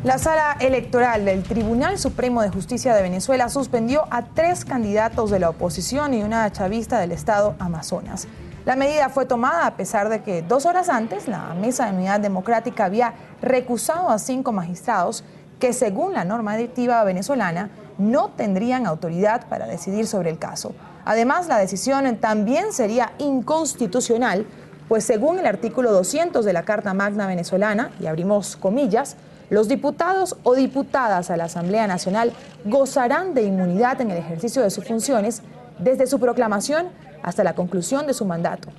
La Sala Electoral del Tribunal Supremo de Justicia de Venezuela suspendió a 3 candidatos de la oposición y una chavista del estado Amazonas. La medida fue tomada a pesar de que 2 horas antes la Mesa de Unidad Democrática había recusado a 5 magistrados que, según la normativa venezolana, no tendrían autoridad para decidir sobre el caso. Además, la decisión también sería inconstitucional, pues según el artículo 200 de la Carta Magna venezolana, y abrimos comillas, los diputados o diputadas a la Asamblea Nacional gozarán de inmunidad en el ejercicio de sus funciones desde su proclamación hasta la conclusión de su mandato.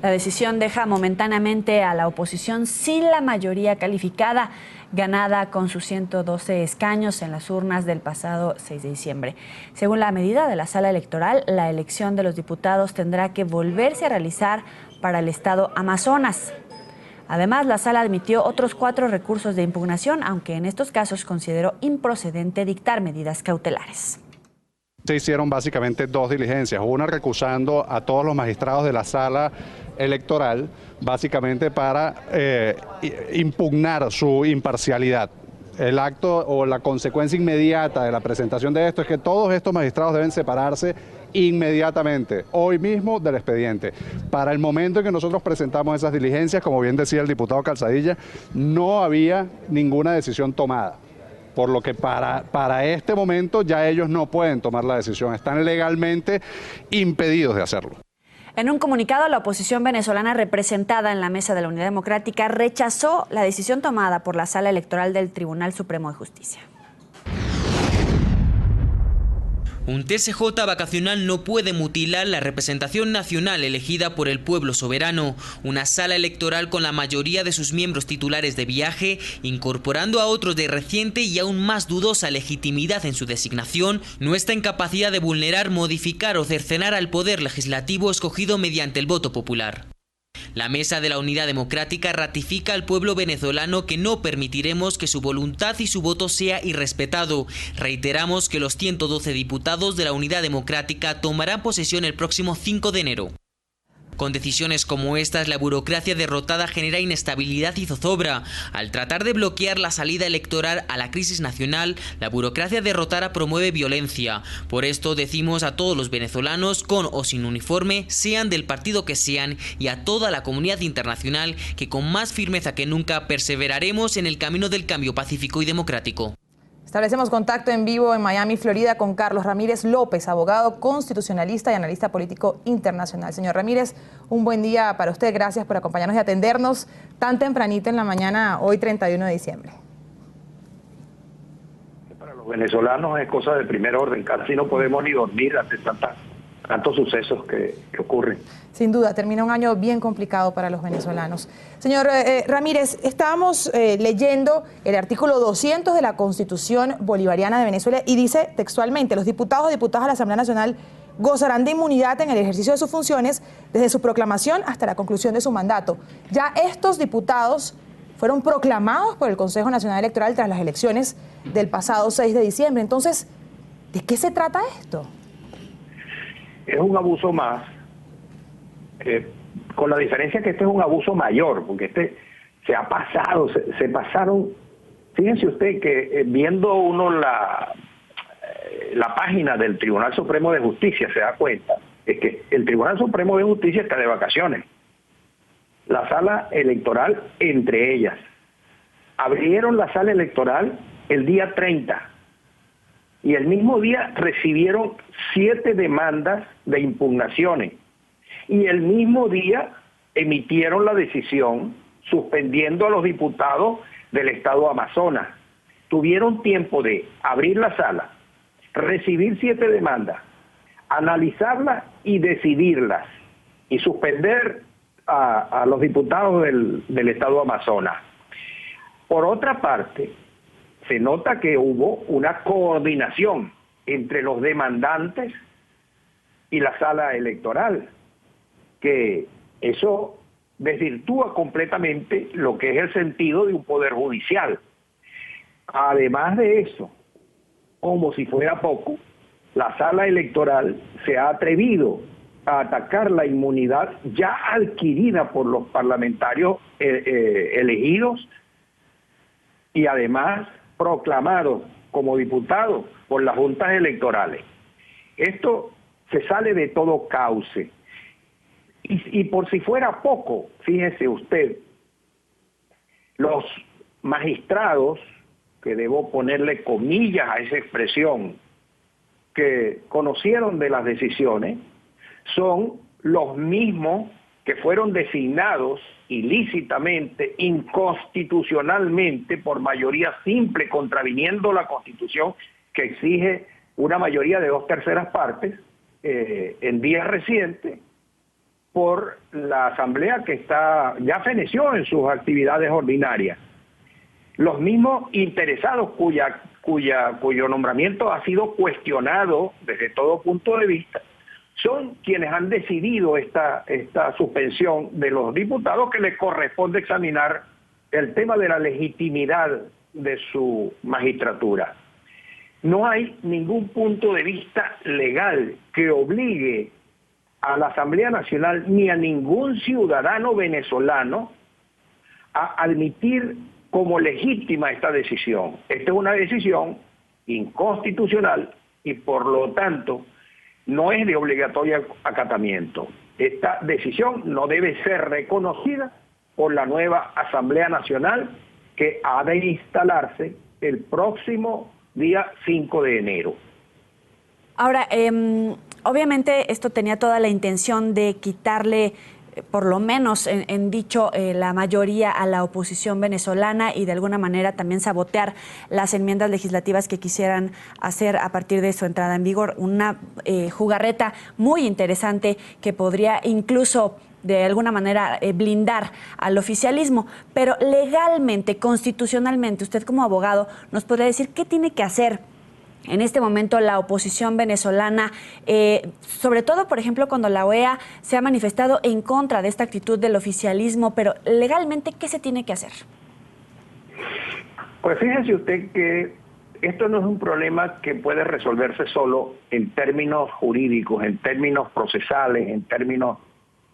La decisión deja momentáneamente a la oposición sin la mayoría calificada, ganada con sus 112 escaños en las urnas del pasado 6 de diciembre. Según la medida de la Sala Electoral, la elección de los diputados tendrá que volverse a realizar para el estado Amazonas. Además, la Sala admitió otros 4 recursos de impugnación, aunque en estos casos consideró improcedente dictar medidas cautelares. Se hicieron básicamente 2 diligencias, una recusando a todos los magistrados de la Sala Electoral, básicamente para impugnar su imparcialidad. El acto o la consecuencia inmediata de la presentación de esto es que todos estos magistrados deben separarse inmediatamente, hoy mismo, del expediente. Para el momento en que nosotros presentamos esas diligencias, como bien decía el diputado Calzadilla, no había ninguna decisión tomada. Por lo que para este momento ya ellos no pueden tomar la decisión, están legalmente impedidos de hacerlo. En un comunicado, la oposición venezolana representada en la Mesa de la Unidad Democrática rechazó la decisión tomada por la Sala Electoral del Tribunal Supremo de Justicia. Un TSJ vacacional no puede mutilar la representación nacional elegida por el pueblo soberano. Una sala electoral con la mayoría de sus miembros titulares de viaje, incorporando a otros de reciente y aún más dudosa legitimidad en su designación, no está en capacidad de vulnerar, modificar o cercenar al poder legislativo escogido mediante el voto popular. La Mesa de la Unidad Democrática ratifica al pueblo venezolano que no permitiremos que su voluntad y su voto sea irrespetado. Reiteramos que los 112 diputados de la Unidad Democrática tomarán posesión el próximo 5 de enero. Con decisiones como estas, la burocracia derrotada genera inestabilidad y zozobra. Al tratar de bloquear la salida electoral a la crisis nacional, la burocracia derrotada promueve violencia. Por esto decimos a todos los venezolanos, con o sin uniforme, sean del partido que sean, y a toda la comunidad internacional, que con más firmeza que nunca perseveraremos en el camino del cambio pacífico y democrático. Establecemos contacto en vivo en Miami, Florida, con Carlos Ramírez López, abogado constitucionalista y analista político internacional. Señor Ramírez, un buen día para usted. Gracias por acompañarnos y atendernos tan tempranito en la mañana, hoy 31 de diciembre. Para los venezolanos es cosa de primer orden. Casi no podemos ni dormir ante tantos sucesos que ocurren. Sin duda, termina un año bien complicado para los venezolanos. Señor Ramírez, estábamos leyendo el artículo 200 de la Constitución Bolivariana de Venezuela y dice textualmente: los diputados o diputadas de la Asamblea Nacional gozarán de inmunidad en el ejercicio de sus funciones desde su proclamación hasta la conclusión de su mandato. Ya estos diputados fueron proclamados por el Consejo Nacional Electoral tras las elecciones del pasado 6 de diciembre. Entonces, ¿de qué se trata esto? Es un abuso más, con la diferencia que este es un abuso mayor, porque este se ha pasado, se pasaron. Fíjense usted que viendo uno la página del Tribunal Supremo de Justicia se da cuenta es que el Tribunal Supremo de Justicia está de vacaciones. La sala electoral, entre ellas, abrieron la sala electoral el día 30 y el mismo día recibieron 7 demandas de impugnaciones y el mismo día emitieron la decisión suspendiendo a los diputados del estado Amazonas. Tuvieron tiempo de abrir la sala, recibir 7 demandas, analizarlas y decidirlas y suspender a los diputados del estado Amazonas. Por otra parte, se nota que hubo una coordinación entre los demandantes y la sala electoral, que eso desvirtúa completamente lo que es el sentido de un poder judicial. Además de eso, como si fuera poco, la sala electoral se ha atrevido a atacar la inmunidad ya adquirida por los parlamentarios elegidos y además proclamados como diputados por las juntas electorales. Esto se sale de todo cauce. Y por si fuera poco, fíjese usted, los magistrados, que debo ponerle comillas a esa expresión, que conocieron de las decisiones, son los mismos que fueron designados ilícitamente, inconstitucionalmente, por mayoría simple, contraviniendo la Constitución, que exige una mayoría de 2/3 partes, en días recientes, por la Asamblea que ya feneció en sus actividades ordinarias. Los mismos interesados cuyo nombramiento ha sido cuestionado desde todo punto de vista, son quienes han decidido esta suspensión de los diputados, que les corresponde examinar el tema de la legitimidad de su magistratura. No hay ningún punto de vista legal que obligue a la Asamblea Nacional ni a ningún ciudadano venezolano a admitir como legítima esta decisión. Esta es una decisión inconstitucional y por lo tanto no es de obligatorio acatamiento. Esta decisión no debe ser reconocida por la nueva Asamblea Nacional, que ha de instalarse el próximo día 5 de enero. Ahora, obviamente esto tenía toda la intención de quitarle, por lo menos en dicho, la mayoría a la oposición venezolana y de alguna manera también sabotear las enmiendas legislativas que quisieran hacer a partir de su entrada en vigor. Una jugarreta muy interesante que podría incluso de alguna manera blindar al oficialismo. Pero legalmente, constitucionalmente, usted como abogado nos podría decir qué tiene que hacer en este momento la oposición venezolana, sobre todo, por ejemplo, cuando la OEA se ha manifestado en contra de esta actitud del oficialismo, pero legalmente, ¿qué se tiene que hacer? Pues fíjese usted que esto no es un problema que puede resolverse solo en términos jurídicos, en términos procesales, en términos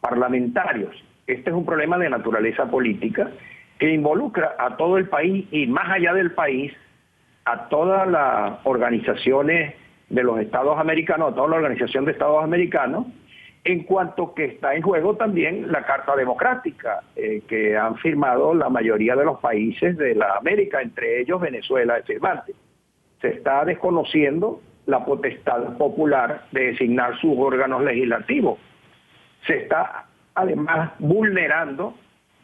parlamentarios. Este es un problema de naturaleza política que involucra a todo el país y más allá del país, a todas las organizaciones de los Estados americanos, a toda la Organización de Estados Americanos, en cuanto que está en juego también la Carta Democrática, que han firmado la mayoría de los países de la América, entre ellos Venezuela, es firmante. Se está desconociendo la potestad popular de designar sus órganos legislativos. Se está además vulnerando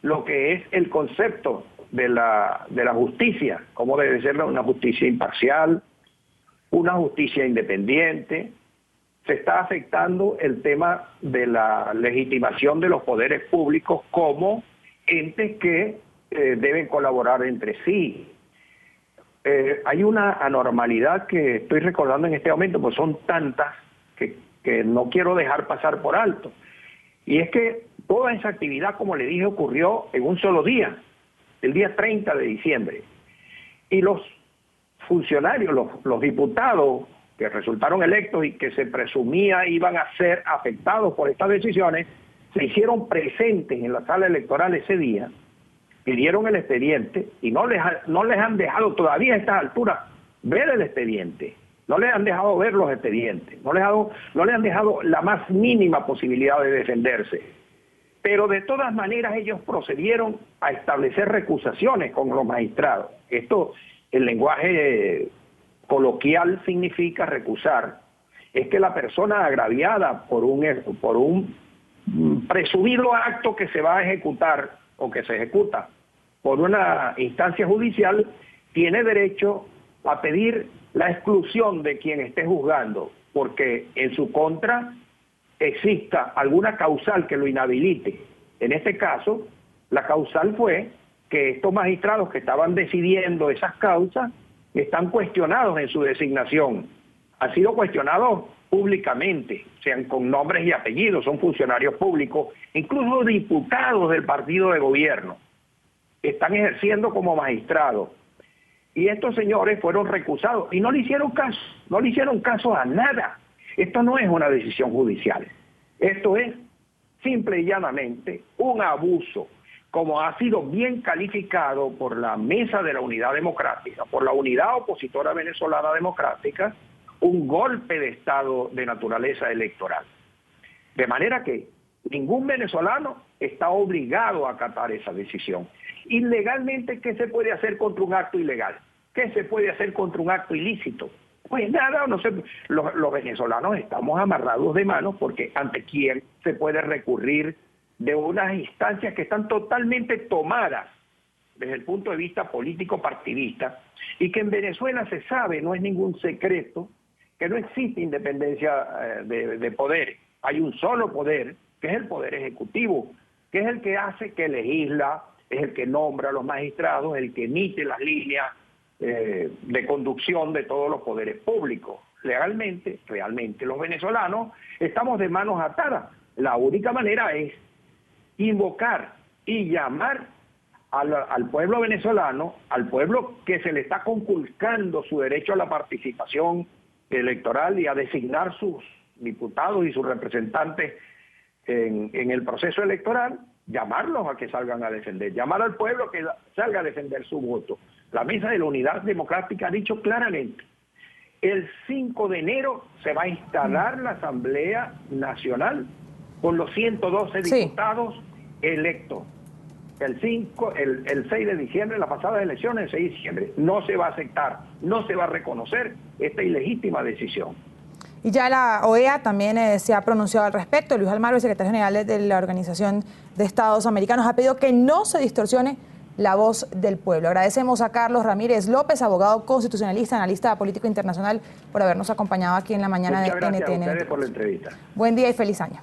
lo que es el concepto de la justicia, como debe ser una justicia imparcial, una justicia independiente. Se está afectando el tema de la legitimación de los poderes públicos como entes que deben colaborar entre sí. Hay una anormalidad que estoy recordando en este momento, pues son tantas que no quiero dejar pasar por alto. Y es que toda esa actividad, como le dije, ocurrió en un solo día, el día 30 de diciembre. Y los funcionarios, los diputados que resultaron electos y que se presumía iban a ser afectados por estas decisiones, se hicieron presentes en la sala electoral ese día, pidieron el expediente y no les han dejado todavía a estas alturas ver el expediente. No les han dejado ver los expedientes, no les han dejado la más mínima posibilidad de defenderse. Pero de todas maneras ellos procedieron a establecer recusaciones con los magistrados. Esto, el lenguaje coloquial significa recusar. Es que la persona agraviada por un presumido acto que se va a ejecutar o que se ejecuta por una instancia judicial tiene derecho a pedir la exclusión de quien esté juzgando, porque en su contra exista alguna causal que lo inhabilite. En este caso, la causal fue que estos magistrados que estaban decidiendo esas causas están cuestionados en su designación. Han sido cuestionados públicamente, sean con nombres y apellidos, son funcionarios públicos, incluso diputados del partido de gobierno, están ejerciendo como magistrados. Y estos señores fueron recusados y no le hicieron caso a nada. Esto no es una decisión judicial. Esto es simple y llanamente un abuso como ha sido bien calificado por la Mesa de la Unidad Democrática, por la Unidad Opositora Venezolana Democrática, un golpe de Estado de naturaleza electoral. De manera que ningún venezolano está obligado a acatar esa decisión. Ilegalmente, ¿qué se puede hacer contra un acto ilegal? ¿Qué se puede hacer contra un acto ilícito? Pues nada, no sé, los venezolanos estamos amarrados de manos porque ante quién se puede recurrir de unas instancias que están totalmente tomadas desde el punto de vista político partidista y que en Venezuela se sabe, no es ningún secreto, que no existe independencia de poderes. Hay un solo poder, que es el poder ejecutivo, que es el que hace, que legisla, es el que nombra a los magistrados, el que emite las líneas de conducción de todos los poderes públicos. Realmente los venezolanos estamos de manos atadas. La única manera es invocar y llamar al pueblo venezolano, al pueblo que se le está conculcando su derecho a la participación electoral y a designar sus diputados y sus representantes en el proceso electoral, llamarlos a que salgan a defender, llamar al pueblo que salga a defender su voto. La Mesa de la Unidad Democrática ha dicho claramente, el 5 de enero se va a instalar la Asamblea Nacional con los 112 diputados electos. El 6 de diciembre, las pasadas elecciones, el 6 de diciembre, no se va a aceptar, no se va a reconocer esta ilegítima decisión. Y ya la OEA también se ha pronunciado al respecto. Luis Almagro, el secretario general de la Organización de Estados Americanos, ha pedido que no se distorsione la voz del pueblo. Agradecemos a Carlos Ramírez López, abogado constitucionalista, analista político internacional, por habernos acompañado aquí en la mañana de NTN. Muchas gracias a ustedes por la entrevista. Buen día y feliz año.